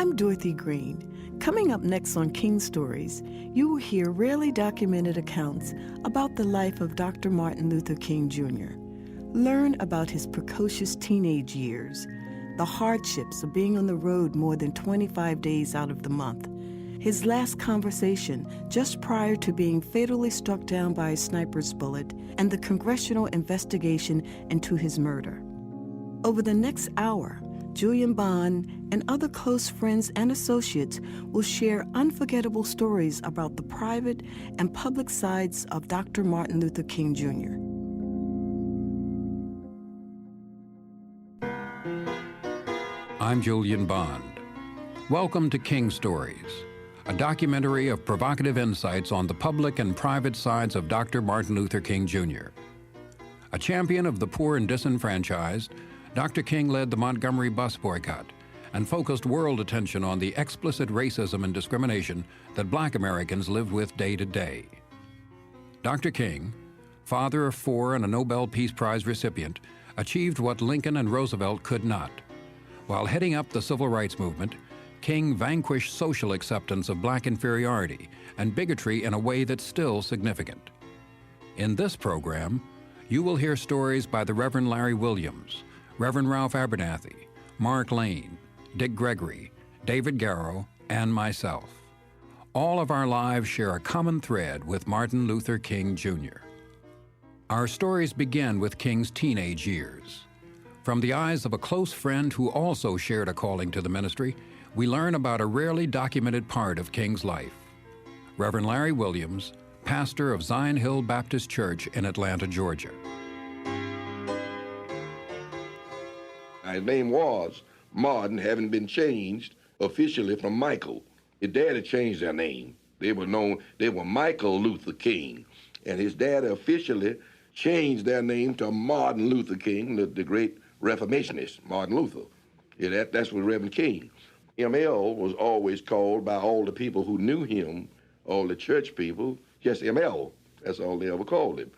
I'm Dorothy Green. Coming up next on King Stories, you will hear rarely documented accounts about the life of Dr. Martin Luther King Jr. Learn about his precocious teenage years, the hardships of being on the road more than 25 days out of the month, his last conversation just prior to being fatally struck down by a sniper's bullet, and the congressional investigation into his murder. Over the next hour, Julian Bond and other close friends and associates will share unforgettable stories about the private and public sides of Dr. Martin Luther King Jr. I'm Julian Bond. Welcome to King Stories, a documentary of provocative insights on the public and private sides of Dr. Martin Luther King Jr. A champion of the poor and disenfranchised, Dr. King led the Montgomery bus boycott and focused world attention on the explicit racism and discrimination that Black Americans lived with day to day. Dr. King, father of 4 and a Nobel Peace Prize recipient, achieved what Lincoln and Roosevelt could not. While heading up the civil rights movement, King vanquished social acceptance of Black inferiority and bigotry in a way that's still significant. In this program, you will hear stories by the Reverend Larry Williams, Reverend Ralph Abernathy, Mark Lane, Dick Gregory, David Garrow, and myself. All of our lives share a common thread with Martin Luther King Jr. Our stories begin with King's teenage years. From the eyes of a close friend who also shared a calling to the ministry, we learn about a rarely documented part of King's life. Reverend Larry Williams, pastor of Zion Hill Baptist Church in Atlanta, Georgia. His name was Martin, having been changed officially from Michael. His daddy changed their name. They were Michael Luther King. And his daddy officially changed their name to Martin Luther King, the great Reformationist, Martin Luther. Yeah, that's what Reverend King. ML was always called by all the people who knew him, all the church people, just ML. That's all they ever called him.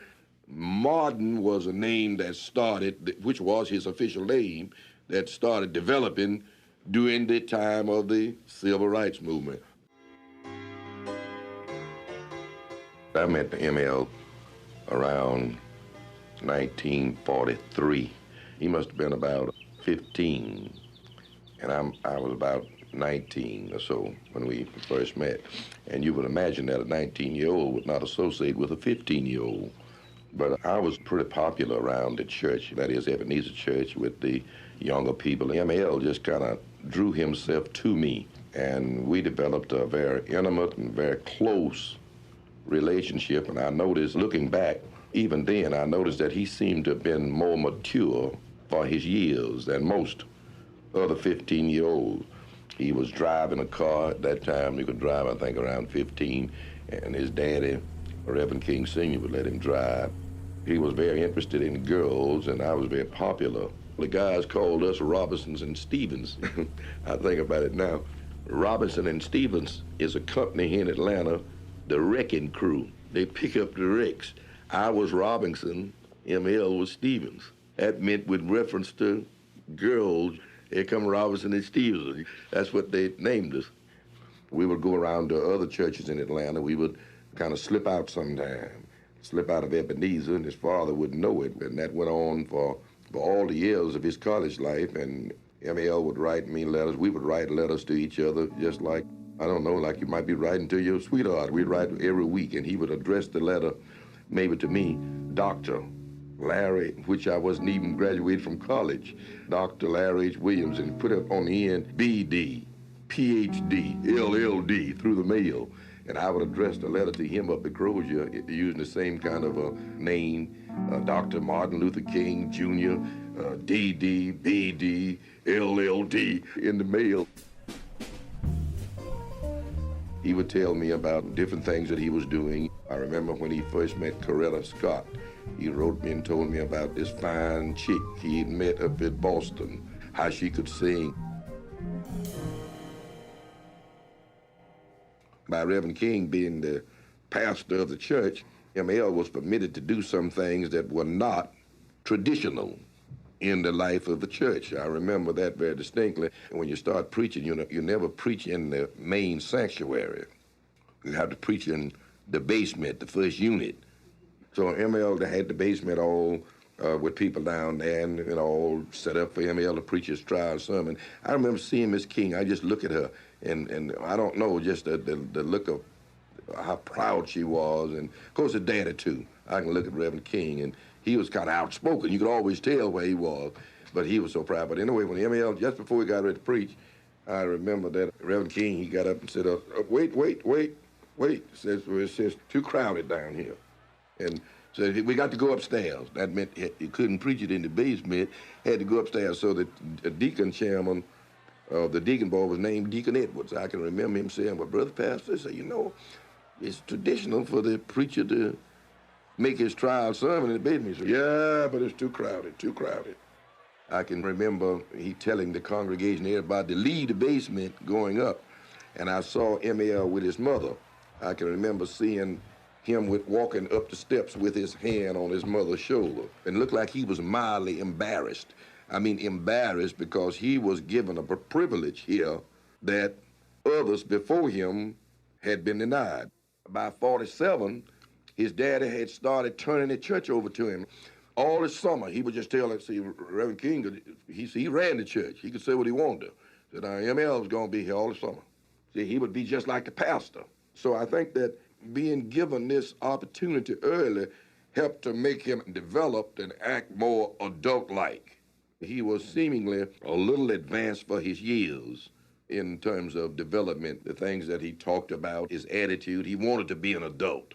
Martin was a name that started, which was his official name, that started developing during the time of the Civil Rights Movement. I met ML around 1943. He must have been about 15, and I was about 19 or so when we first met. And you would imagine that a 19-year-old would not associate with a 15-year-old. But I was pretty popular around the church, that is Ebenezer Church, with the younger people. ML just kind of drew himself to me, and we developed a very intimate and very close relationship. And I noticed, looking back, even then, I noticed that he seemed to have been more mature for his years than most other 15-year-olds. He was driving a car at that time. He could drive, I think, around 15, and his daddy, Reverend King Sr., would let him drive. He was very interested in girls, and I was very popular. The guys called us Robinsons and Stevens. I think about it now. Robinson and Stevens is a company here in Atlanta, the wrecking crew. They pick up the wrecks. I was Robinson, ML was Stevens. That meant with reference to girls, here come Robinson and Stevens. That's what they named us. We would go around to other churches in Atlanta. We would kind of slip out sometime, slip out of Ebenezer, and his father wouldn't know it. And that went on for all the years of his college life. And ML would write me letters. We would write letters to each other, just like, I don't know, like you might be writing to your sweetheart. We'd write every week, and he would address the letter maybe to me, Dr. Larry, which I wasn't even graduated from college, Dr. Larry H. Williams, and put it on the end, BD, PhD, LLD, through the mail. And I would address the letter to him up at Crozier using the same kind of a name, Dr. Martin Luther King Jr., DD, BD, LLD, in the mail. He would tell me about different things that he was doing. I remember when he first met Coretta Scott, he wrote me and told me about this fine chick he had met up in Boston, how she could sing. By Reverend King being the pastor of the church, ML was permitted to do some things that were not traditional. in the life of the church. I remember that very distinctly. When you start preaching, you never preach in the main sanctuary. You have to preach in the basement, the first unit. So ML had the basement all with people down there and all set up for ML to preach his trial sermon. I remember seeing Miss King. I just look at her, and I don't know, just the look of how proud she was, and of course her daddy too. I can look at Reverend King, and he was kind of outspoken. You could always tell where he was, but he was so proud. But anyway, when ML, just before he got ready to preach, I remember that Reverend King, he got up and said, wait. It says too crowded down here. And said, we got to go upstairs. That meant he couldn't preach it in the basement, had to go upstairs. So the deacon chairman, the deacon boy was named Deacon Edwards. I can remember him saying, well, Brother Pastor, said, it's traditional for the preacher to make his trial sermon in the basement. He said, yeah, but it's too crowded. I can remember he telling the congregation there about to leave the basement going up. And I saw M.L. with his mother. I can remember seeing him walking up the steps with his hand on his mother's shoulder. And looked like he was mildly embarrassed. I mean, embarrassed because he was given a privilege here that others before him had been denied. By 47, his daddy had started turning the church over to him. All this summer, he would just tell us, see, Reverend King, he ran the church. He could say what he wanted to. Said, ML was going to be here all the summer. See, he would be just like the pastor. So I think that being given this opportunity early helped to make him develop and act more adult-like. He was seemingly a little advanced for his years in terms of development, the things that he talked about, his attitude. He wanted to be an adult.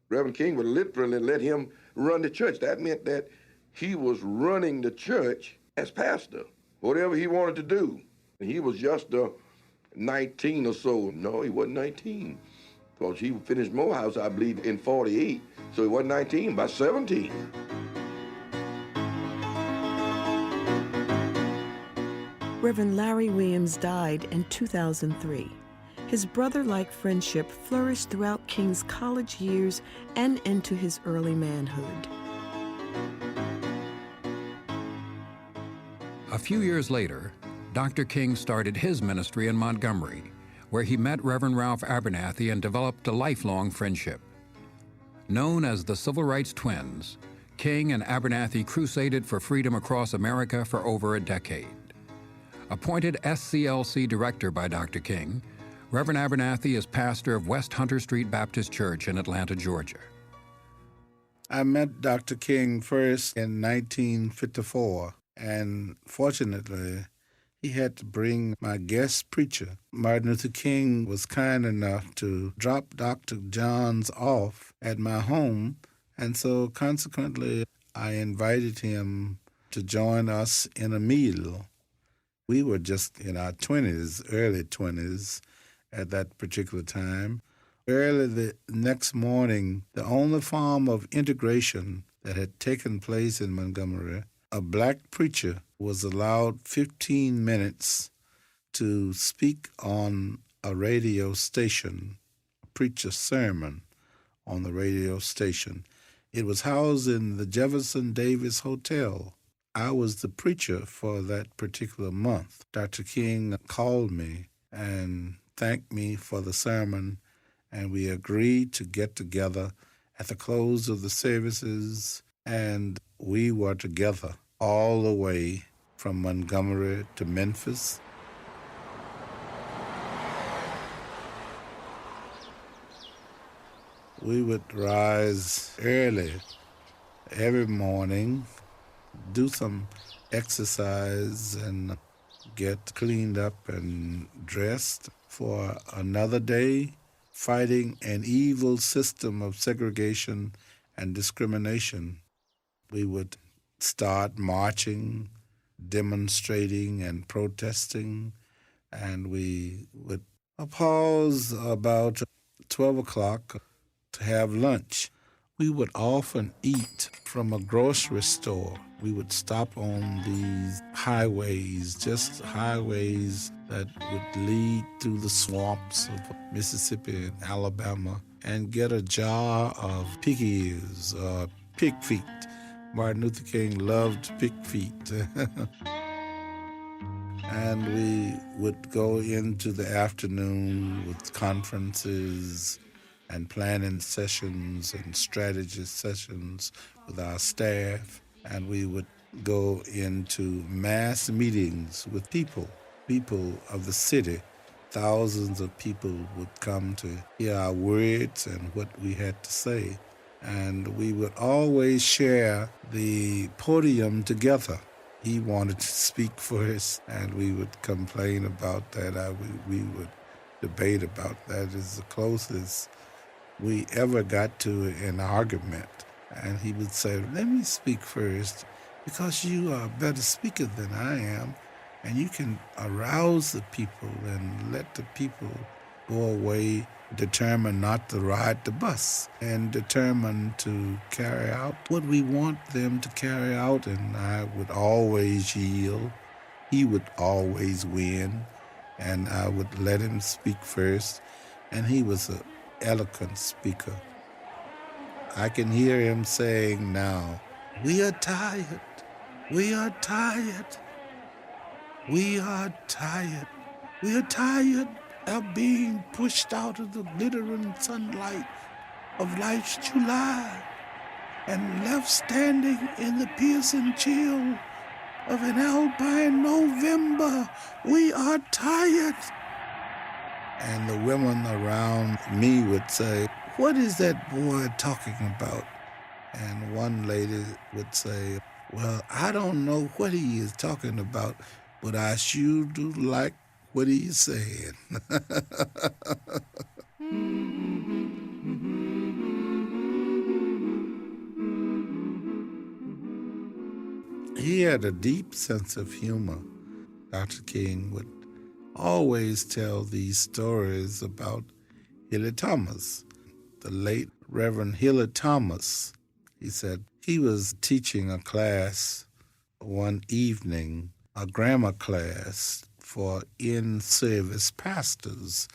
Reverend King would literally let him run the church. That meant that he was running the church as pastor, whatever he wanted to do. He was just 19 or so. No, he wasn't 19. Because he finished Morehouse, I believe, in 48. So he wasn't 19, by 17. Reverend Larry Williams died in 2003. His brother-like friendship flourished throughout King's college years and into his early manhood. A few years later, Dr. King started his ministry in Montgomery, where he met Reverend Ralph Abernathy and developed a lifelong friendship. Known as the Civil Rights Twins, King and Abernathy crusaded for freedom across America for over a decade. Appointed SCLC director by Dr. King, Reverend Abernathy is pastor of West Hunter Street Baptist Church in Atlanta, Georgia. I met Dr. King first in 1954, and fortunately, he had to bring my guest preacher. Martin Luther King was kind enough to drop Dr. Johns off at my home, and so consequently, I invited him to join us in a meal. We were just in our 20s, early 20s, at that particular time. Early the next morning, the only form of integration that had taken place in Montgomery, a black preacher was allowed 15 minutes to speak on a radio station, preach a sermon on the radio station. It was housed in the Jefferson Davis Hotel. I was the preacher for that particular month. Dr. King called me and thanked me for the sermon, and we agreed to get together at the close of the services, and we were together all the way from Montgomery to Memphis. We would rise early every morning, do some exercise, and get cleaned up and dressed for another day, fighting an evil system of segregation and discrimination. We would start marching, demonstrating, and protesting, and we would pause about 12 o'clock to have lunch. We would often eat from a grocery store. We would stop on these highways, just highways that would lead through the swamps of Mississippi and Alabama, and get a jar of pig ears or pig feet Martin Luther King loved pig feet. And we would go into the afternoon with conferences and planning sessions and strategy sessions with our staff. And we would go into mass meetings with people of the city. Thousands of people would come to hear our words and what we had to say. And we would always share the podium together. He wanted to speak first, and we would complain about that. We would debate about that. Is the closest we ever got to an argument. And he would say, let me speak first, because you are a better speaker than I am, and you can arouse the people and let the people go away determined not to ride the bus and determined to carry out what we want them to carry out. And I would always yield. He would always win, and I would let him speak first. And he was an eloquent speaker. I can hear him saying now, "We are tired. We are tired. We are tired. We are tired of being pushed out of the glittering sunlight of life's July and left standing in the piercing chill of an alpine November. We are tired." And the women around me would say, "What is that boy talking about?" And one lady would say, "Well, I don't know what he is talking about, but I sure do like what he's saying." He had a deep sense of humor. Dr. King would always tell these stories about Hillie Thomas, the late Reverend Hillie Thomas. He said he was teaching a class one evening, a grammar class for in-service pastors,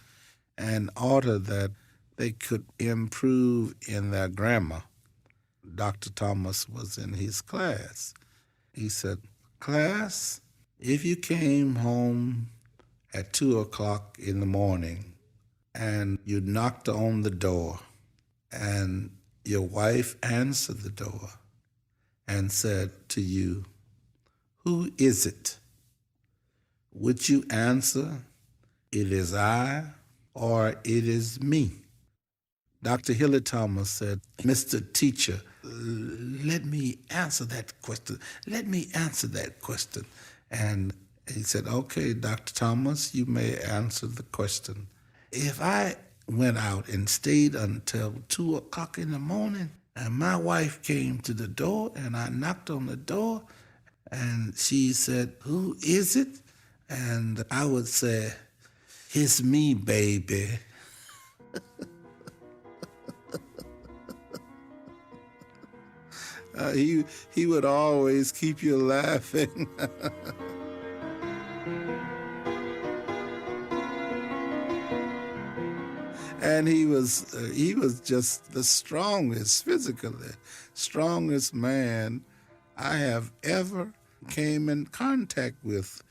in order that they could improve in their grammar. Dr. Thomas was in his class. He said, "Class, if you came home at 2 o'clock in the morning and you knocked on the door and your wife answered the door and said to you, 'Who is it?' would you answer, 'It is I,' or 'It is me'?" Dr. Hillie Thomas said, "Mr. Teacher, let me answer that question. Let me answer that question." And he said, "Okay, Dr. Thomas, you may answer the question. If I went out and stayed until 2 o'clock in the morning, and my wife came to the door, and I knocked on the door, and she said, 'Who is it?' And I would say, 'It's me, baby.'" He would always keep you laughing. And he was just the strongest, physically strongest man I have ever came in contact with.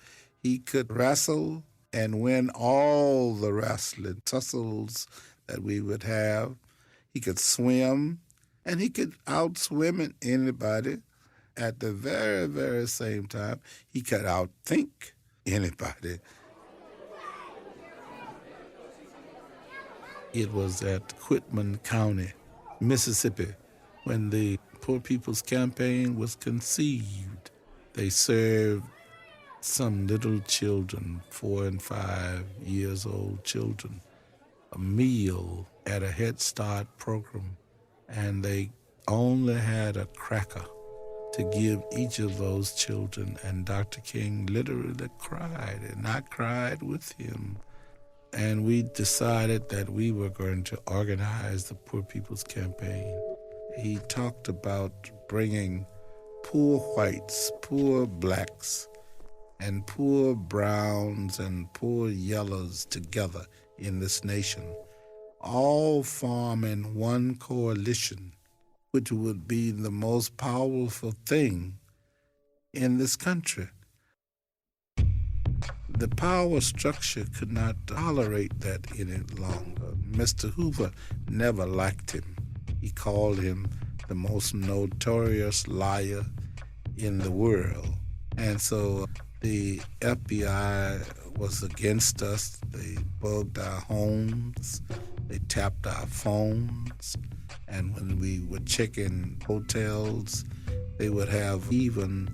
He could wrestle and win all the wrestling tussles that we would have. He could swim, and he could outswim anybody. At the very, very same time, he could outthink anybody. It was at Whitman County, Mississippi, when the Poor People's Campaign was conceived. They served some little children, 4 and 5 years old children, a meal at a Head Start program, and they only had a cracker to give each of those children, and Dr. King literally cried, and I cried with him. And we decided that we were going to organize the Poor People's Campaign. He talked about bringing poor whites, poor blacks, and poor browns and poor yellows together in this nation, all forming one coalition, which would be the most powerful thing in this country. The power structure could not tolerate that any longer. Mr. Hoover never liked him. He called him the most notorious liar in the world. And so the FBI was against us. They bugged our homes. They tapped our phones. And when we would check in hotels, they would have even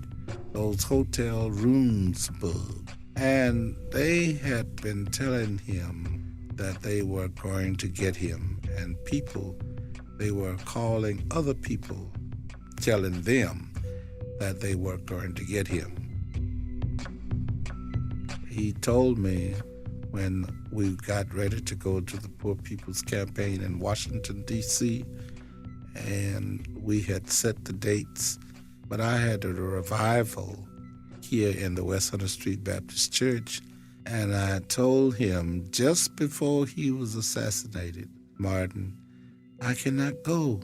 those hotel rooms bugged. And they had been telling him that they were going to get him. And people, they were calling other people, telling them that they were going to get him. He told me when we got ready to go to the Poor People's Campaign in Washington, D.C., and we had set the dates, but I had a revival here in the West 100th Street Baptist Church, and I told him just before he was assassinated, Martin, I cannot go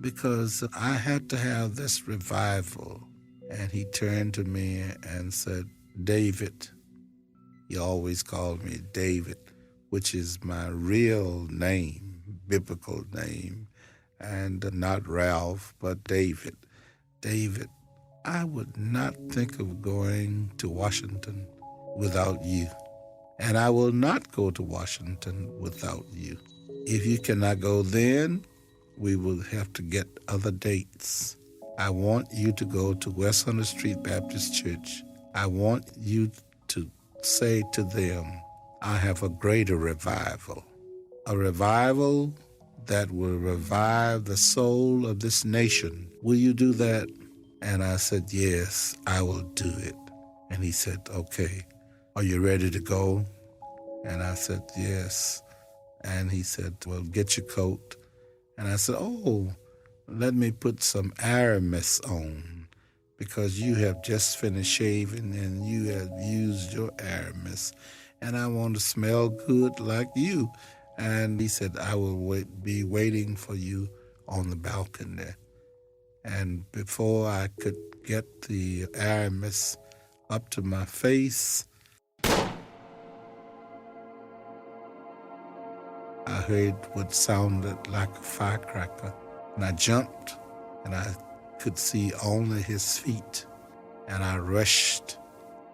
because I had to have this revival. And he turned to me and said, David. He always called me David, which is my real name, biblical name, and not Ralph, but David. David, I would not think of going to Washington without you. And I will not go to Washington without you. If you cannot go then, we will have to get other dates. I want you to go to West 100th Street Baptist Church. I want you to say to them, I have a greater revival, a revival that will revive the soul of this nation. Will you do that? And I said, yes, I will do it. And he said, okay, are you ready to go? And I said, yes. And he said, well, get your coat. And I said, oh, let me put some Aramis on because you have just finished shaving and you have used your Aramis and I want to smell good like you. And he said, I will be waiting for you on the balcony. And before I could get the Aramis up to my face, I heard what sounded like a firecracker. And I jumped, and I could see only his feet. And I rushed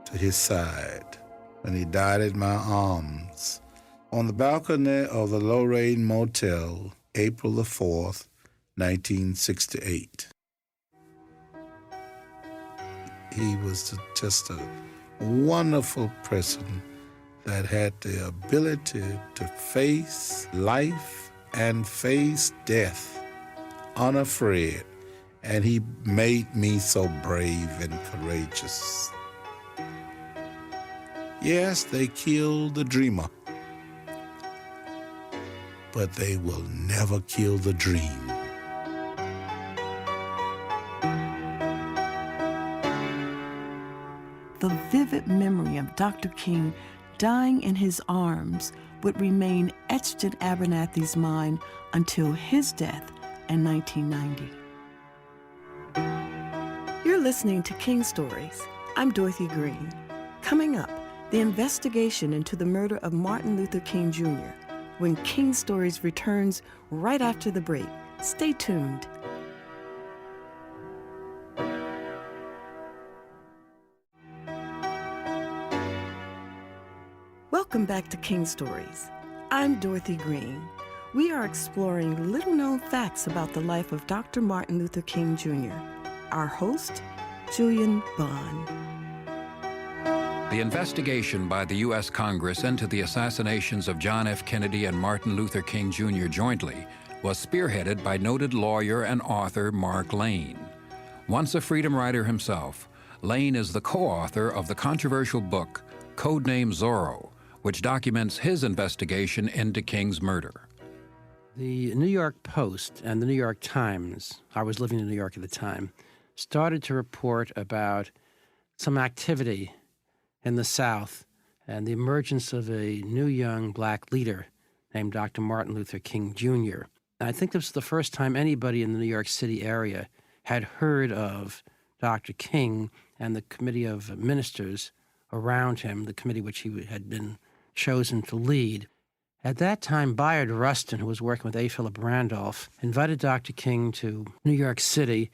to his side. And he died in my arms. On the balcony of the Lorraine Motel, April the 4th, 1968. He was just a wonderful person that had the ability to face life and face death unafraid. And he made me so brave and courageous. Yes, they killed the dreamer, but they will never kill the dream. The vivid memory of Dr. King dying in his arms would remain etched in Abernathy's mind until his death in 1990. You're listening to King Stories. I'm Dorothy Green. Coming up, the investigation into the murder of Martin Luther King Jr. when King Stories returns right after the break. Stay tuned. Welcome back to King Stories. I'm Dorothy Green. We are exploring little-known facts about the life of Dr. Martin Luther King Jr. Our host, Julian Bond. The investigation by the U.S. Congress into the assassinations of John F. Kennedy and Martin Luther King Jr. jointly was spearheaded by noted lawyer and author Mark Lane. Once a freedom rider himself, Lane is the co-author of the controversial book Codename Zorro, which documents his investigation into King's murder. The New York Post and the New York Times, I was living in New York at the time, started to report about some activity in the South and the emergence of a new young black leader named Dr. Martin Luther King Jr. I think this was the first time anybody in the New York City area had heard of Dr. King and the committee of ministers around him, the committee which he had been chosen to lead. At that time, Bayard Rustin, who was working with A. Philip Randolph, invited Dr. King to New York City,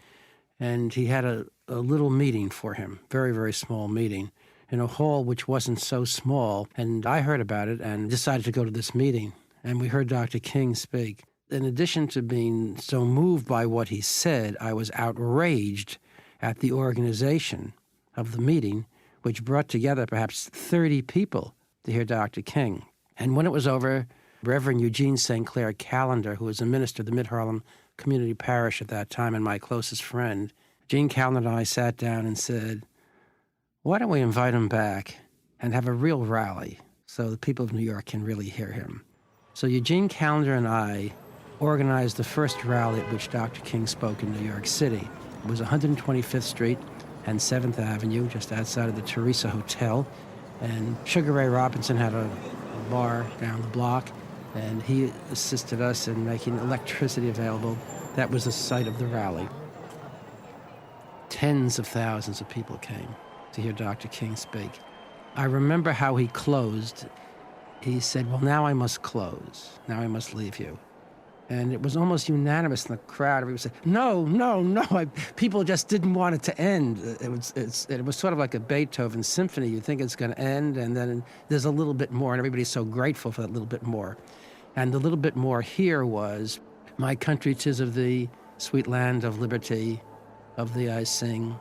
and he had a little meeting for him, very, very small meeting, in a hall which wasn't so small. And I heard about it and decided to go to this meeting. And we heard Dr. King speak. In addition to being so moved by what he said, I was outraged at the organization of the meeting, which brought together perhaps 30 people to hear Dr. King. And when it was over, Reverend Eugene St. Clair Callender, who was a minister of the Mid-Harlem Community Parish at that time and my closest friend, Gene Callender and I sat down and said, why don't we invite him back and have a real rally so the people of New York can really hear him? So Eugene Callender and I organized the first rally at which Dr. King spoke in New York City. It was 125th Street and 7th Avenue, just outside of the Teresa Hotel. And Sugar Ray Robinson had a bar down the block, and he assisted us in making electricity available. That was the site of the rally. Tens of thousands of people came to hear Dr. King speak. I remember how he closed. He said, well, now I must close. Now I must leave you. And it was almost unanimous in the crowd. Everybody said, no, no, no. People just didn't want it to end. It was sort of like a Beethoven symphony. You think it's going to end, and then there's a little bit more, and everybody's so grateful for that little bit more. And the little bit more here was, my country 'tis of thee, sweet land of liberty, of thee I sing,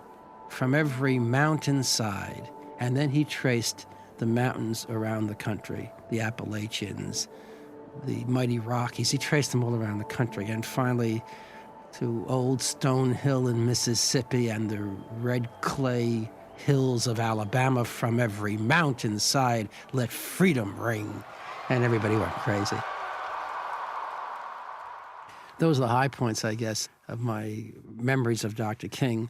from every mountainside. And then he traced the mountains around the country, the Appalachians, the mighty Rockies. He traced them all around the country, and finally to Old Stone Hill in Mississippi and the red clay hills of Alabama. From every mountainside, let freedom ring. And everybody went crazy. Those are the high points, I guess, of my memories of Dr. King.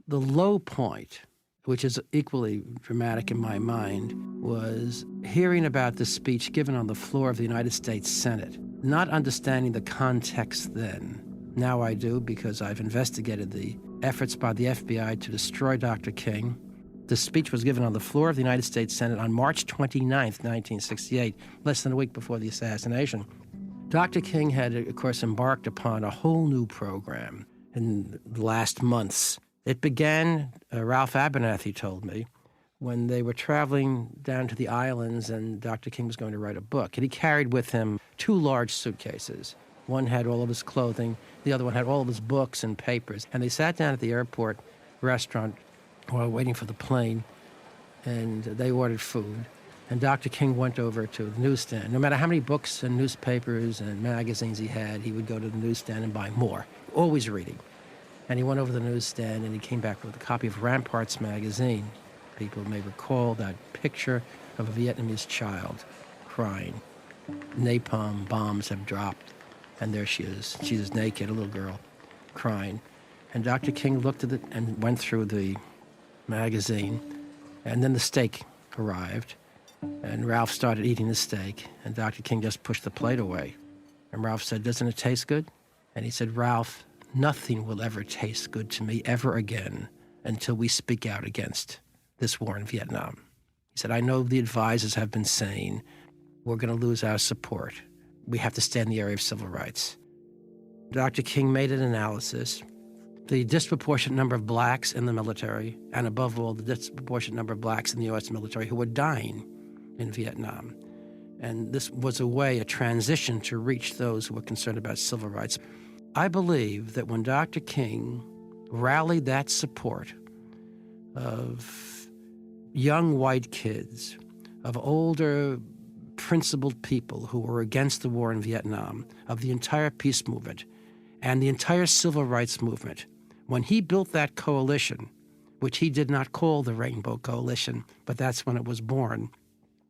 The low point, which is equally dramatic in my mind, was hearing about the speech given on the floor of the United States Senate, not understanding the context then. Now I do, because I've investigated the efforts by the FBI to destroy Dr. King. The speech was given on the floor of the United States Senate on March 29th, 1968, less than a week before the assassination. Dr. King had, of course, embarked upon a whole new program in the last months. It began, Ralph Abernathy told me, when they were traveling down to the islands and Dr. King was going to write a book. And he carried with him 2 large suitcases. One had all of his clothing, the other one had all of his books and papers. And they sat down at the airport restaurant while waiting for the plane, and they ordered food. And Dr. King went over to the newsstand. No matter how many books and newspapers and magazines he had, he would go to the newsstand and buy more, always reading. And he went over to the newsstand, and he came back with a copy of Ramparts magazine. People may recall that picture of a Vietnamese child crying. Napalm bombs have dropped, and there she is. She's naked, a little girl, crying. And Dr. King looked at it and went through the magazine, and then the steak arrived, and Ralph started eating the steak, and Dr. King just pushed the plate away. And Ralph said, doesn't it taste good? And he said, Ralph, nothing will ever taste good to me ever again until we speak out against this war in Vietnam. He said, I know the advisors have been saying we're going to lose our support. We have to stay in the area of civil rights. Dr. King made an analysis. The disproportionate number of blacks in the military, and above all, the disproportionate number of blacks in the U.S. military who were dying in Vietnam. And this was a transition to reach those who were concerned about civil rights. I believe that when Dr. King rallied that support of young white kids, of older principled people who were against the war in Vietnam, of the entire peace movement and the entire civil rights movement, when he built that coalition, which he did not call the Rainbow Coalition, but that's when it was born,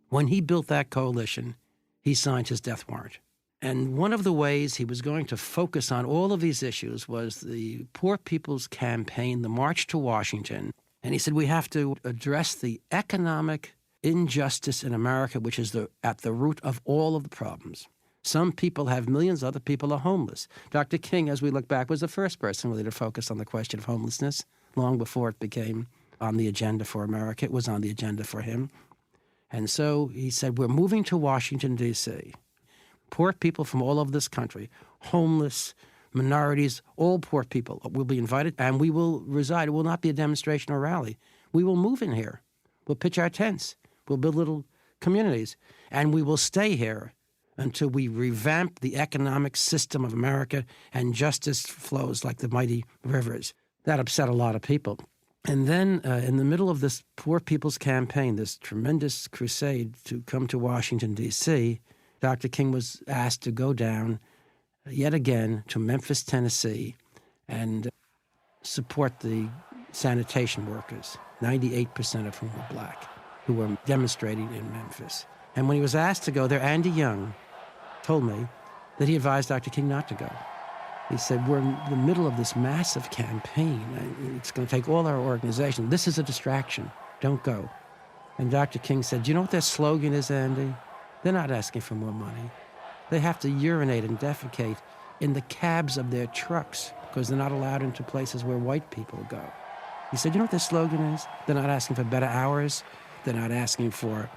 when he built that coalition, he signed his death warrant. And one of the ways he was going to focus on all of these issues was the Poor People's Campaign, the March to Washington. And he said, we have to address the economic injustice in America, which is at the root of all of the problems. Some people have millions, other people are homeless. Dr. King, as we look back, was the first person really to focus on the question of homelessness, long before it became on the agenda for America. It was on the agenda for him. And so he said, we're moving to Washington, D.C. Poor people from all over this country, homeless, minorities, all poor people will be invited, and we will reside. It will not be a demonstration or rally. We will move in here. We'll pitch our tents. We'll build little communities, and we will stay here until we revamp the economic system of America and justice flows like the mighty rivers. That upset a lot of people. And then in the middle of this poor people's campaign, this tremendous crusade to come to Washington, D.C., Dr. King was asked to go down yet again to Memphis, Tennessee, and support the sanitation workers, 98% of whom were black, who were demonstrating in Memphis. And when he was asked to go there, Andy Young told me that he advised Dr. King not to go. He said, we're in the middle of this massive campaign. It's going to take all our organization. This is a distraction. Don't go. And Dr. King said, do you know what their slogan is, Andy? They're not asking for more money. They have to urinate and defecate in the cabs of their trucks because they're not allowed into places where white people go. He said, you know what their slogan is? They're not asking for better hours. They're not asking for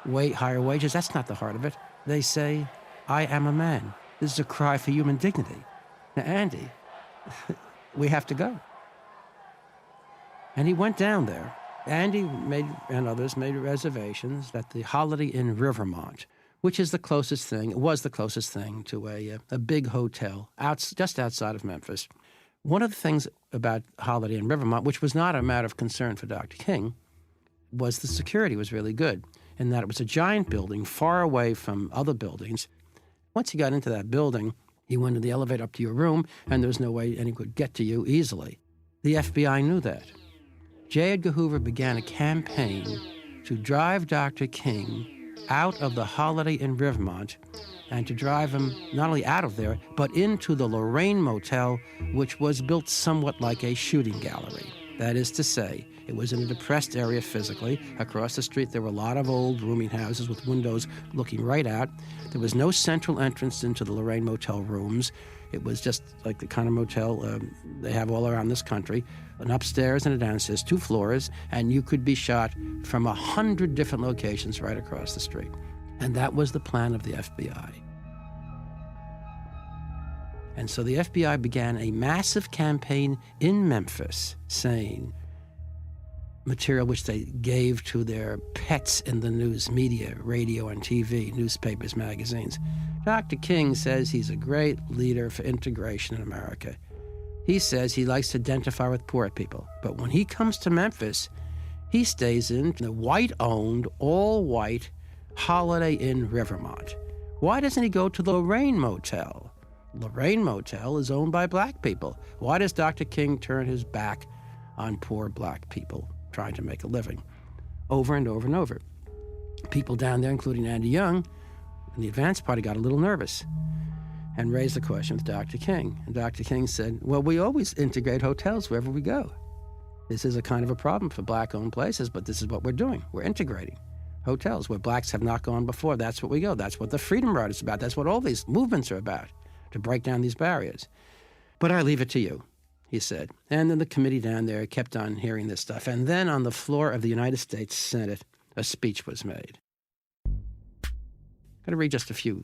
higher wages. That's not the heart of it. They say, I am a man. This is a cry for human dignity. Now, Andy, we have to go. And he went down there. Andy and others made reservations at the Holiday Inn Rivermont, which is the closest thing, it was the closest thing to a big hotel just outside of Memphis. One of the things about Holiday Inn Rivermont, which was not a matter of concern for Dr. King, was the security was really good, in that it was a giant building far away from other buildings. Once he got into that building, he went in the elevator up to your room, and there was no way anyone could get to you easily. The FBI knew that. J. Edgar Hoover began a campaign to drive Dr. King out of the Holiday Inn Rivermont and to drive him not only out of there, but into the Lorraine Motel, which was built somewhat like a shooting gallery. That is to say, it was in a depressed area physically. Across the street, there were a lot of old rooming houses with windows looking right out. There was no central entrance into the Lorraine Motel rooms. It was just like the kind of motel they have all around this country, an upstairs and a downstairs, 2 floors, and you could be shot from 100 different locations right across the street. And that was the plan of the FBI. And so the FBI began a massive campaign in Memphis saying, material which they gave to their pets in the news media, radio and TV, newspapers, magazines. Dr. King says he's a great leader for integration in America. He says he likes to identify with poor people. But when he comes to Memphis, he stays in the white-owned, all-white Holiday Inn Rivermont. Why doesn't he go to the Lorraine Motel? Lorraine Motel is owned by black people. Why does Dr. King turn his back on poor black people trying to make a living? Over and over and over. People down there, including Andy Young, and the advance party got a little nervous and raised the question with Dr. King. And Dr. King said, well, we always integrate hotels wherever we go. This is a kind of a problem for black-owned places, but this is what we're doing. We're integrating hotels where blacks have not gone before. That's what we go. That's what the Freedom Ride is about. That's what all these movements are about, to break down these barriers. But I leave it to you, he said. And then the committee down there kept on hearing this stuff. And then on the floor of the United States Senate, a speech was made. I'm going to read just a few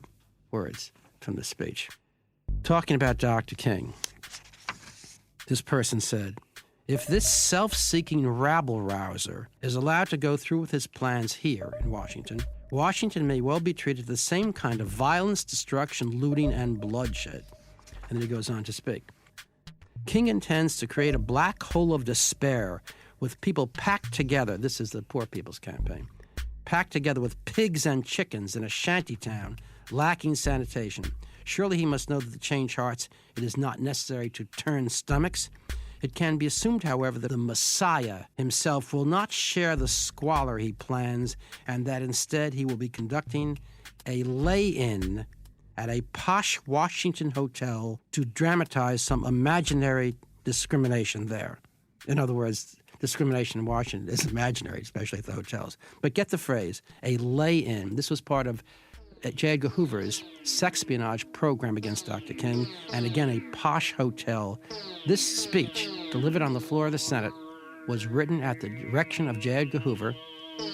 words from the speech. Talking about Dr. King, this person said, if this self-seeking rabble-rouser is allowed to go through with his plans here in Washington, Washington may well be treated the same kind of violence, destruction, looting, and bloodshed. And then he goes on to speak. King intends to create a black hole of despair with people packed together. This is the Poor People's Campaign. Packed together with pigs and chickens in a shanty town, lacking sanitation. Surely he must know that to change hearts, it is not necessary to turn stomachs. It can be assumed, however, that the Messiah himself will not share the squalor he plans, and that instead he will be conducting a lay-in at a posh Washington hotel to dramatize some imaginary discrimination there. In other words, discrimination in Washington is imaginary, especially at the hotels. But get the phrase, a lay-in. This was part of J. Edgar Hoover's sexpionage program against Dr. King, and again, a posh hotel. This speech, delivered on the floor of the Senate, was written at the direction of J. Edgar Hoover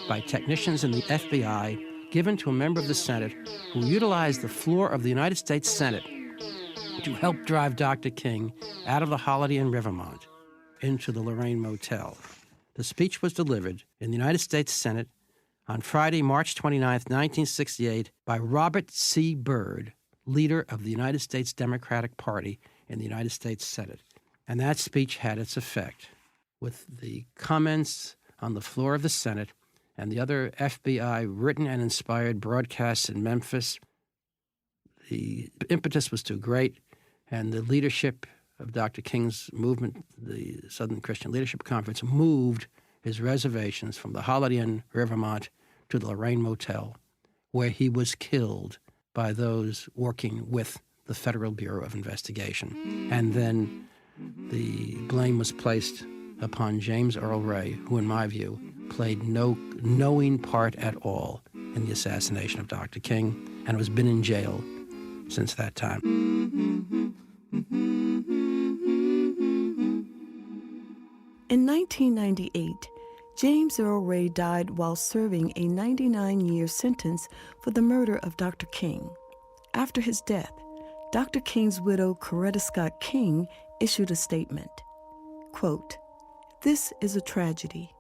by technicians in the FBI, given to a member of the Senate who utilized the floor of the United States Senate to help drive Dr. King out of the Holiday Inn Rivermont into the Lorraine Motel. The speech was delivered in the United States Senate on Friday, March 29, 1968, by Robert C. Byrd, leader of the United States Democratic Party in the United States Senate. And that speech had its effect. With the comments on the floor of the Senate and the other FBI written and inspired broadcasts in Memphis, the impetus was too great, and the leadership of Dr. King's movement, the Southern Christian Leadership Conference, moved his reservations from the Holiday Inn Rivermont to the Lorraine Motel, where he was killed by those working with the Federal Bureau of Investigation. And then the blame was placed upon James Earl Ray, who, in my view, played no knowing part at all in the assassination of Dr. King, and has been in jail since that time. In 1998, James Earl Ray died while serving a 99-year sentence for the murder of Dr. King. After his death, Dr. King's widow, Coretta Scott King, issued a statement. Quote, "This is a tragedy,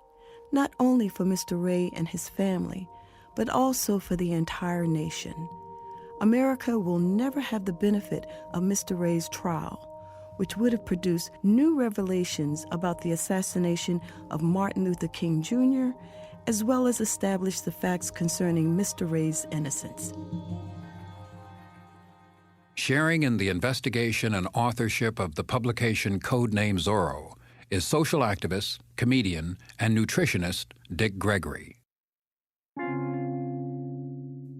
not only for Mr. Ray and his family, but also for the entire nation. America will never have the benefit of Mr. Ray's trial, which would have produced new revelations about the assassination of Martin Luther King Jr., as well as establish the facts concerning Mr. Ray's innocence." Sharing in the investigation and authorship of the publication Codename Zorro is social activist, comedian, and nutritionist Dick Gregory.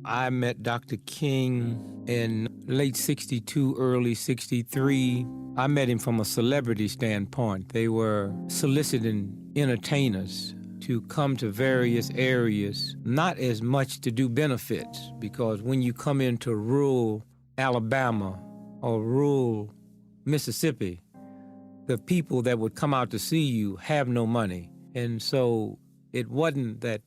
I met Dr. King in late 62, early 63. I met him from a celebrity standpoint. They were soliciting entertainers to come to various areas, not as much to do benefits, because when you come into rural Alabama or rural Mississippi, the people that would come out to see you have no money. And so it wasn't that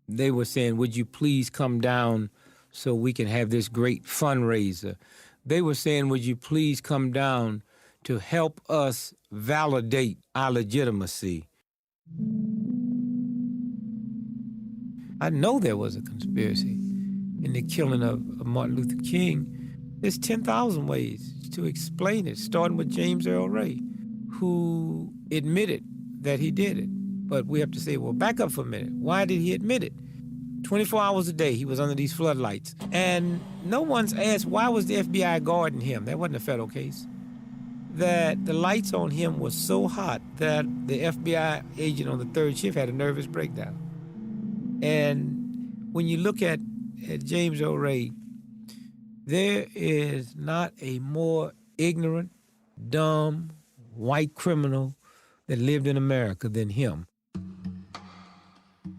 they were saying, would you please come down so we can have this great fundraiser. They were saying, would you please come down to help us validate our legitimacy? I know there was a conspiracy in the killing of Martin Luther King. There's 10,000 ways to explain it, starting with James Earl Ray, who admitted that he did it. But we have to say, well, back up for a minute. Why did he admit it? 24 hours a day, he was under these floodlights. And no one's asked, why was the FBI guarding him? That wasn't a federal case. That the lights on him was so hot that the FBI agent on the third shift had a nervous breakdown. And when you look at James Earl Ray, there is not a more ignorant, dumb, white criminal that lived in America than him.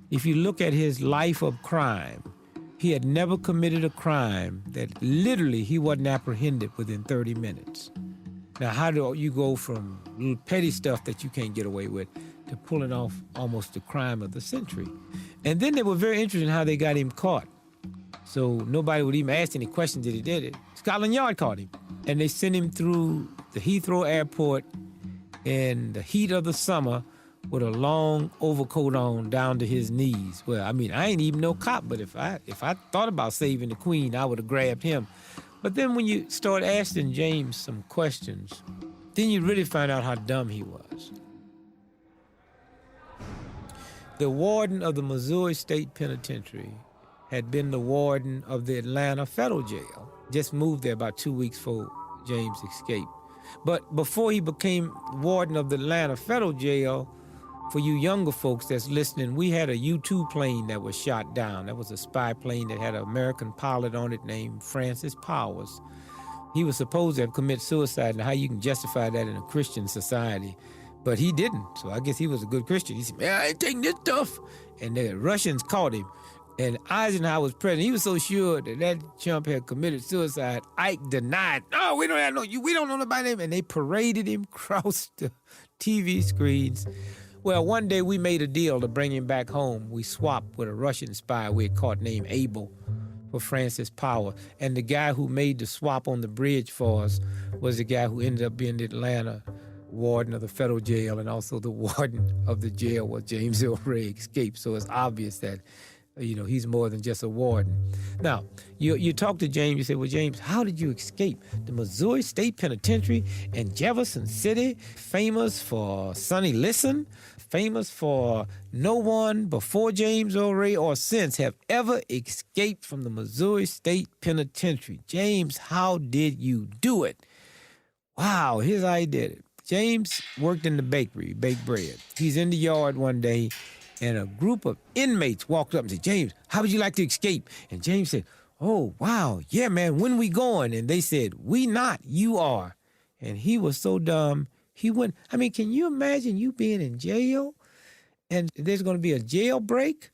If you look at his life of crime, he had never committed a crime that literally he wasn't apprehended within 30 minutes. Now, how do you go from little petty stuff that you can't get away with to pulling off almost the crime of the century? And then they were very interested in how they got him caught. So nobody would even ask any questions that he did it. Scotland Yard caught him. And they sent him through the Heathrow Airport in the heat of the summer with a long overcoat on down to his knees. Well, I mean, I ain't even no cop, but if I thought about saving the Queen, I would have grabbed him. But then when you start asking James some questions, then you really find out how dumb he was. The warden of the Missouri State Penitentiary had been the warden of the Atlanta Federal Jail. Just moved there about 2 weeks before James escaped. But before he became warden of the Atlanta Federal Jail, for you younger folks that's listening, we had a U-2 plane that was shot down. That was a spy plane that had an American pilot on it named Francis Powers. He was supposed to have committed suicide, and how you can justify that in a Christian society. But he didn't, so I guess he was a good Christian. He said, man, I ain't taking this stuff. And the Russians caught him, And Eisenhower was president. He was so sure that chump had committed suicide. Ike denied. No, we don't have we don't know nobody. And they paraded him across the TV screens. Well, one day we made a deal to bring him back home. We swapped with a Russian spy we had caught named Abel for Francis Power. And the guy who made the swap on the bridge for us was the guy who ended up being the Atlanta warden of the federal jail, and also the warden of the jail where James Earl Ray escaped. So it's obvious that he's more than just a warden. Now, you talk to James, you say, well, James, how did you escape the Missouri State Penitentiary in Jefferson City, famous for Sonny Liston, famous for no one before James Earl Ray or since have ever escaped from the Missouri State Penitentiary? James, how did you do it? Wow, here's how he did it. James worked in the bakery, baked bread. He's in the yard one day, and a group of inmates walked up and said, James, how would you like to escape? And James said, oh, wow, yeah, man, when we going? And they said, we not, you are. And he was so dumb, he went. I mean, can you imagine you being in jail, and there's going to be a jailbreak,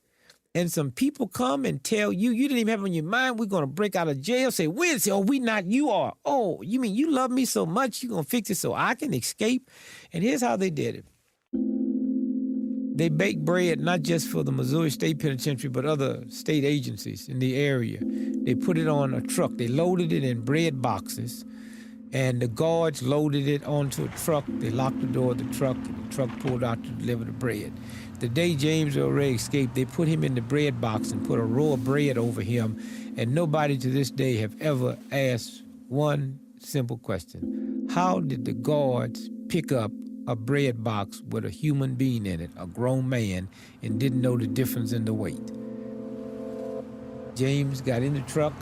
and some people come and tell you, you didn't even have it on your mind, we're going to break out of jail, say, when? Say, oh, we not, you are. Oh, you mean you love me so much, you're going to fix it so I can escape? And here's how they did it. They baked bread not just for the Missouri State Penitentiary, but other state agencies in the area. They put it on a truck. They loaded it in bread boxes, and the guards loaded it onto a truck. They locked the door of the truck, and the truck pulled out to deliver the bread. The day James Earl Ray escaped, they put him in the bread box and put a row of bread over him, and nobody to this day have ever asked one simple question. How did the guards pick up a bread box with a human being in it, a grown man, and didn't know the difference in the weight? James got in the truck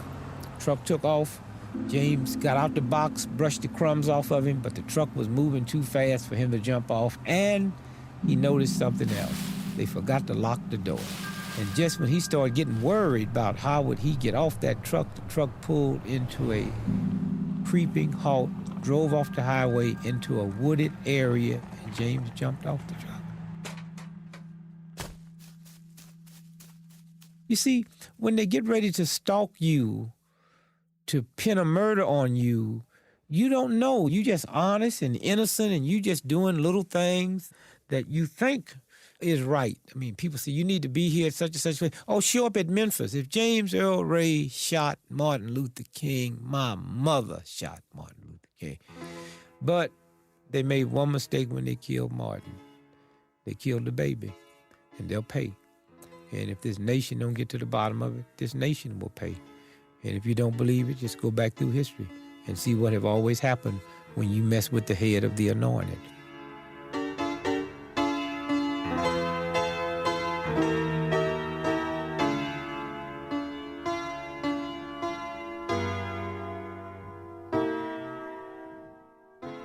took off. James got out the box, brushed the crumbs off of him, but the truck was moving too fast for him to jump off, and he noticed something else. They forgot to lock the door. And just when he started getting worried about how would he get off that truck, the truck pulled into a creeping halt, drove off the highway into a wooded area, and James jumped off the truck. You see, when they get ready to stalk you, to pin a murder on you, you don't know. You just honest and innocent, and you just doing little things that you think is right. I mean, people say, you need to be here at such and such place. Oh, show up at Memphis. If James Earl Ray shot Martin Luther King, my mother shot Martin Luther King. But they made one mistake when they killed Martin. They killed the baby, and they'll pay. And if this nation don't get to the bottom of it, this nation will pay. And if you don't believe it, just go back through history and see what have always happened when you mess with the head of the anointed.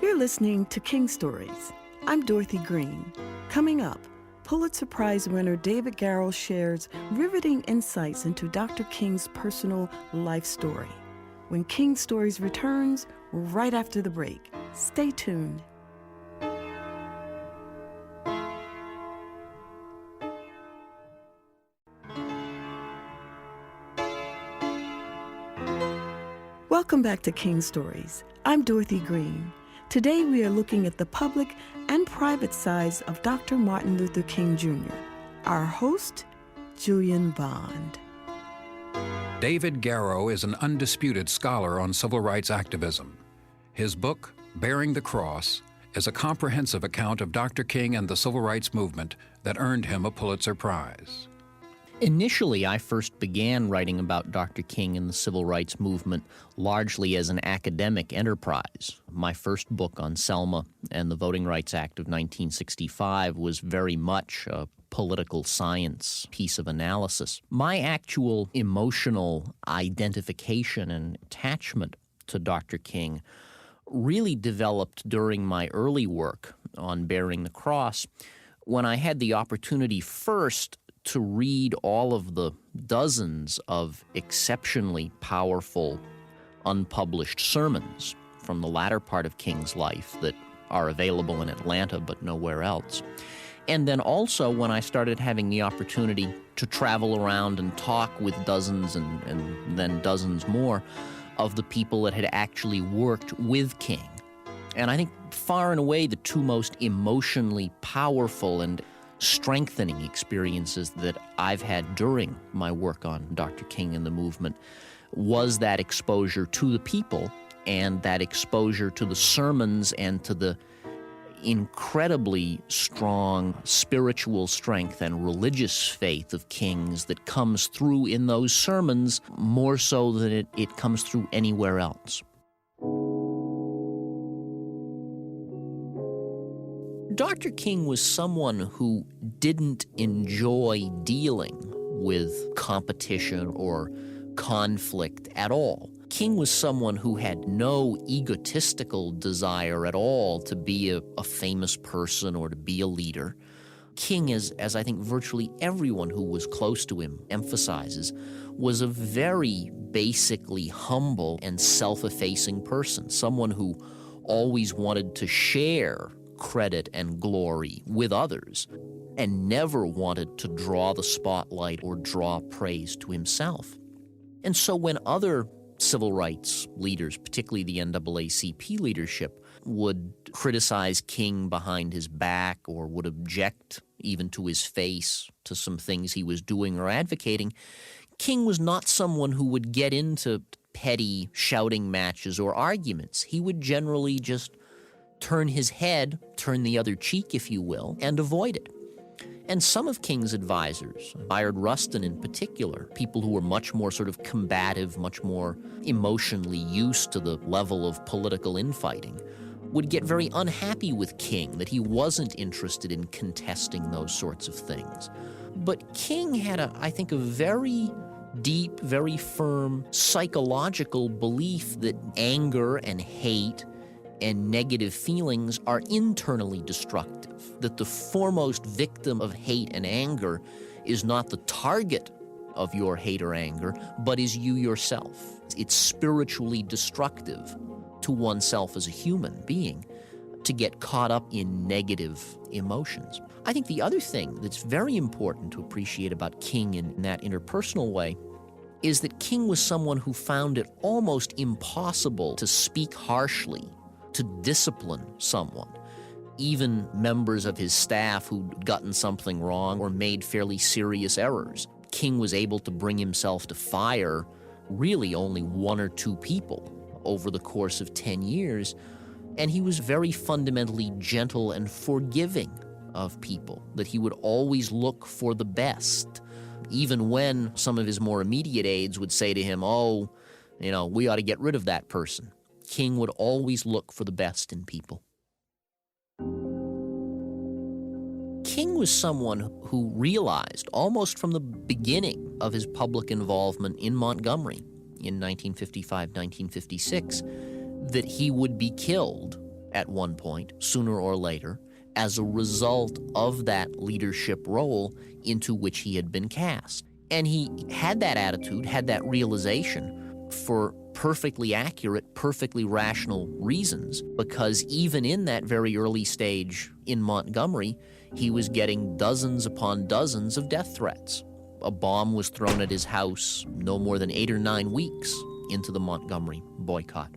You're listening to King Stories. I'm Dorothy Green. Coming up, Pulitzer Prize winner David Garrow shares riveting insights into Dr. King's personal life story. When King Stories returns, right after the break. Stay tuned. Welcome back to King Stories. I'm Dorothy Green. Today we are looking at the public and private sides of Dr. Martin Luther King Jr. Our host, Julian Bond. David Garrow is an undisputed scholar on civil rights activism. His book, Bearing the Cross, is a comprehensive account of Dr. King and the civil rights movement that earned him a Pulitzer Prize. Initially, I first began writing about Dr. King and the civil rights movement largely as an academic enterprise. My first book on Selma and the Voting Rights Act of 1965 was very much a political science piece of analysis. My actual emotional identification and attachment to Dr. King really developed during my early work on Bearing the Cross, when I had the opportunity first to read all of the dozens of exceptionally powerful unpublished sermons from the latter part of King's life that are available in Atlanta but nowhere else. And then also when I started having the opportunity to travel around and talk with dozens and then dozens more of the people that had actually worked with King. And I think far and away the two most emotionally powerful and strengthening experiences that I've had during my work on Dr. King and the movement was that exposure to the people and that exposure to the sermons and to the incredibly strong spiritual strength and religious faith of King's that comes through in those sermons more so than it comes through anywhere else. Dr. King was someone who didn't enjoy dealing with competition or conflict at all. King was someone who had no egotistical desire at all to be a famous person or to be a leader. King, as I think virtually everyone who was close to him emphasizes, was a very basically humble and self-effacing person, someone who always wanted to share credit and glory with others and never wanted to draw the spotlight or draw praise to himself. And so when other civil rights leaders, particularly the NAACP leadership, would criticize King behind his back or would object even to his face to some things he was doing or advocating, King was not someone who would get into petty shouting matches or arguments. He would generally just turn his head, turn the other cheek, if you will, and avoid it. And some of King's advisors, Bayard Rustin in particular, people who were much more sort of combative, much more emotionally used to the level of political infighting, would get very unhappy with King, that he wasn't interested in contesting those sorts of things. But King had, I think, a very deep, very firm psychological belief that anger and hate and negative feelings are internally destructive, that the foremost victim of hate and anger is not the target of your hate or anger, but is you yourself. It's spiritually destructive to oneself as a human being to get caught up in negative emotions. I think the other thing that's very important to appreciate about King in that interpersonal way is that King was someone who found it almost impossible to speak harshly, to discipline someone. Even members of his staff who'd gotten something wrong or made fairly serious errors. King was able to bring himself to fire really only one or two people over the course of 10 years, and he was very fundamentally gentle and forgiving of people, that he would always look for the best, even when some of his more immediate aides would say to him, oh, we ought to get rid of that person. King would always look for the best in people. King was someone who realized almost from the beginning of his public involvement in Montgomery in 1955, 1956, that he would be killed at one point, sooner or later, as a result of that leadership role into which he had been cast. And he had that attitude, had that realization for perfectly accurate, perfectly rational reasons, because even in that very early stage in Montgomery, he was getting dozens upon dozens of death threats. A bomb was thrown at his house no more than 8 or 9 weeks into the Montgomery boycott.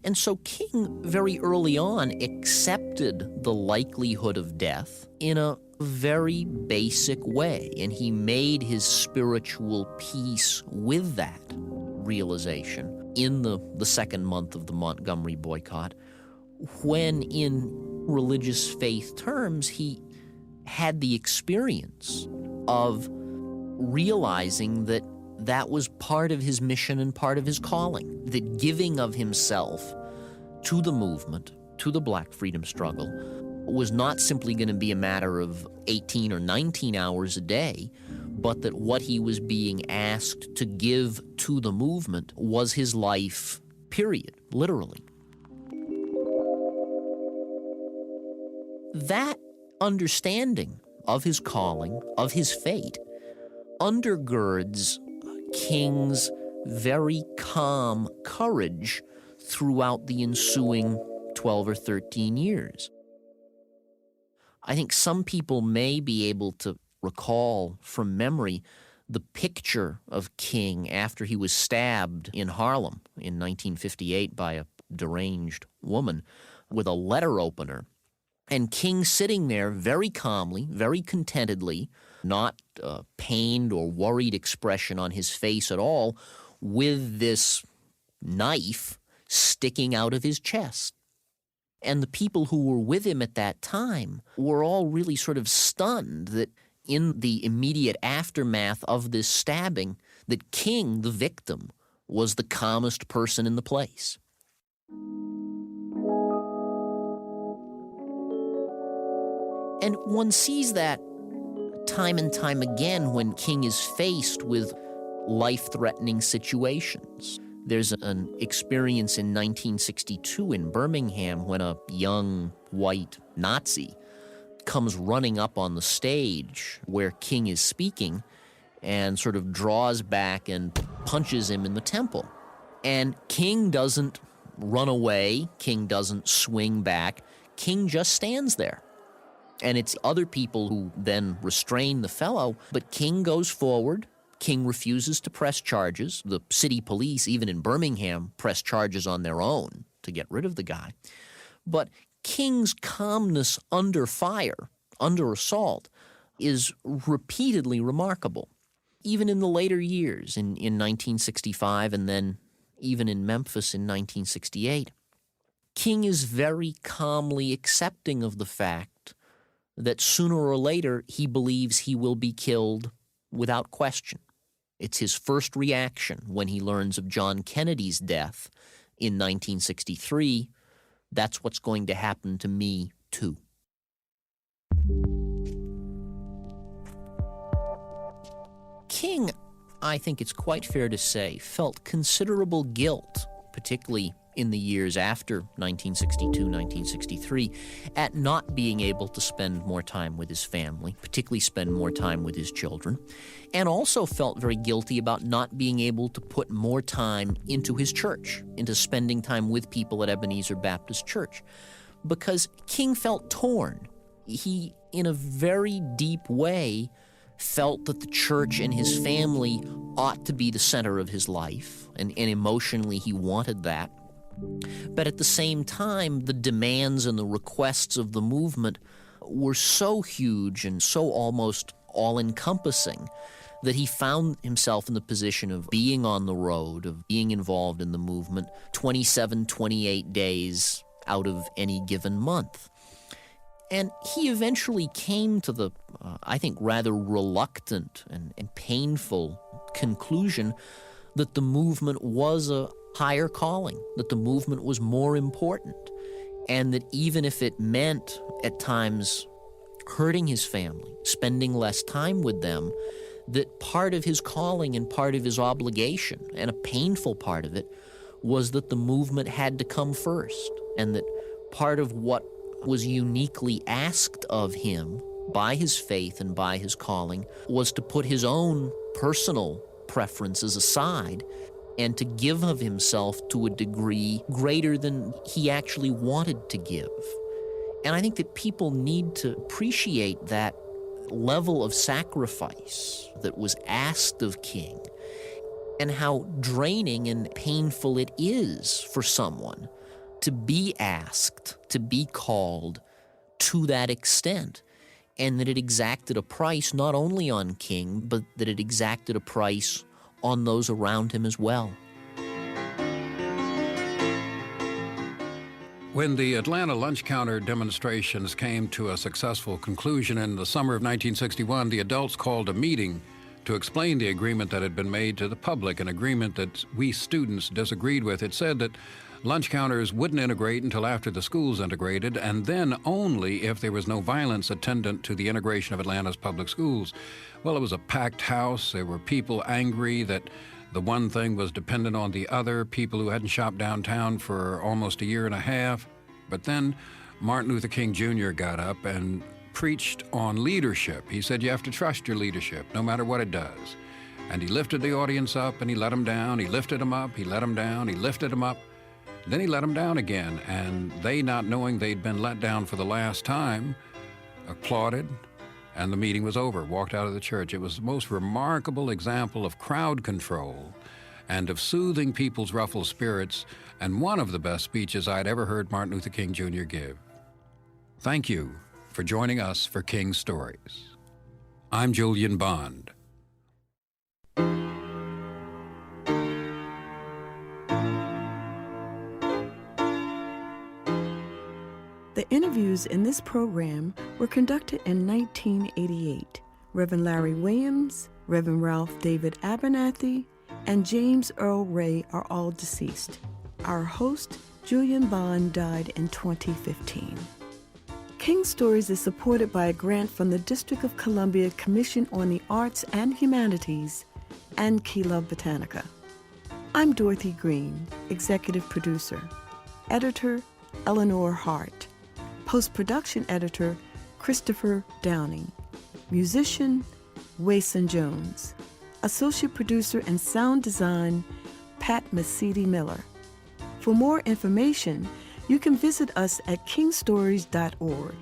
And so King very early on accepted the likelihood of death in a very basic way, and he made his spiritual peace with that realization in the second month of the Montgomery boycott, when in religious faith terms, he had the experience of realizing that that was part of his mission and part of his calling, that giving of himself to the movement, to the Black freedom struggle, was not simply going to be a matter of 18 or 19 hours a day, but that what he was being asked to give to the movement was his life, period, literally. That understanding of his calling, of his fate, undergirds King's very calm courage throughout the ensuing 12 or 13 years. I think some people may be able to recall from memory the picture of King after he was stabbed in Harlem in 1958 by a deranged woman with a letter opener. And King sitting there very calmly, very contentedly, not a pained or worried expression on his face at all, with this knife sticking out of his chest. And the people who were with him at that time were all really sort of stunned that in the immediate aftermath of this stabbing, that King, the victim, was the calmest person in the place. And one sees that time and time again when King is faced with life-threatening situations. There's an experience in 1962 in Birmingham when a young white Nazi comes running up on the stage where King is speaking and sort of draws back and punches him in the temple. And King doesn't run away. King doesn't swing back. King just stands there. And it's other people who then restrain the fellow, but King goes forward. King refuses to press charges. The city police, even in Birmingham, press charges on their own to get rid of the guy. But King's calmness under fire, under assault, is repeatedly remarkable. Even in the later years, in 1965 and then even in Memphis in 1968, King is very calmly accepting of the fact that sooner or later he believes he will be killed without question. It's his first reaction when he learns of John Kennedy's death in 1963. That's what's going to happen to me, too. King, I think it's quite fair to say, felt considerable guilt, particularly in the years after 1962, 1963, at not being able to spend more time with his family, particularly spend more time with his children, and also felt very guilty about not being able to put more time into his church, into spending time with people at Ebenezer Baptist Church, because King felt torn. He, in a very deep way, felt that the church and his family ought to be the center of his life, and emotionally he wanted that. But at the same time, the demands and the requests of the movement were so huge and so almost all-encompassing that he found himself in the position of being on the road, of being involved in the movement 27, 28 days out of any given month. And he eventually came to the, I think, rather reluctant and painful conclusion that the movement was a higher calling, that the movement was more important, and that even if it meant at times hurting his family, spending less time with them, that part of his calling and part of his obligation, and a painful part of it, was that the movement had to come first, and that part of what was uniquely asked of him by his faith and by his calling was to put his own personal preferences aside and to give of himself to a degree greater than he actually wanted to give. And I think that people need to appreciate that level of sacrifice that was asked of King and how draining and painful it is for someone to be asked, to be called to that extent, and that it exacted a price not only on King, but that it exacted a price on those around him as well. When the Atlanta lunch counter demonstrations came to a successful conclusion in the summer of 1961, the adults called a meeting to explain the agreement that had been made to the public, an agreement that we students disagreed with. It said that lunch counters wouldn't integrate until after the schools integrated, and then only if there was no violence attendant to the integration of Atlanta's public schools. Well, it was a packed house. There were people angry that the one thing was dependent on the other, people who hadn't shopped downtown for almost a year and a half. But then Martin Luther King Jr. got up and preached on leadership. He said you have to trust your leadership, no matter what it does. And he lifted the audience up and he let them down. He lifted them up, he let them down, he lifted them up. Then he let them down again, and they, not knowing they'd been let down for the last time, applauded, and the meeting was over, walked out of the church. It was the most remarkable example of crowd control and of soothing people's ruffled spirits, and one of the best speeches I'd ever heard Martin Luther King Jr. give. Thank you for joining us for King Stories. I'm Julian Bond. The interviews in this program were conducted in 1988. Reverend Larry Williams, Reverend Ralph David Abernathy, and James Earl Ray are all deceased. Our host, Julian Bond, died in 2015. King Stories is supported by a grant from the District of Columbia Commission on the Arts and Humanities and Key Love Botanica. I'm Dorothy Green, executive producer. Editor, Eleanor Hart. Post-production editor, Christopher Downing. Musician, Wason Jones. Associate producer and sound design, Pat Mesiti-Miller. For more information, you can visit us at kingstories.org.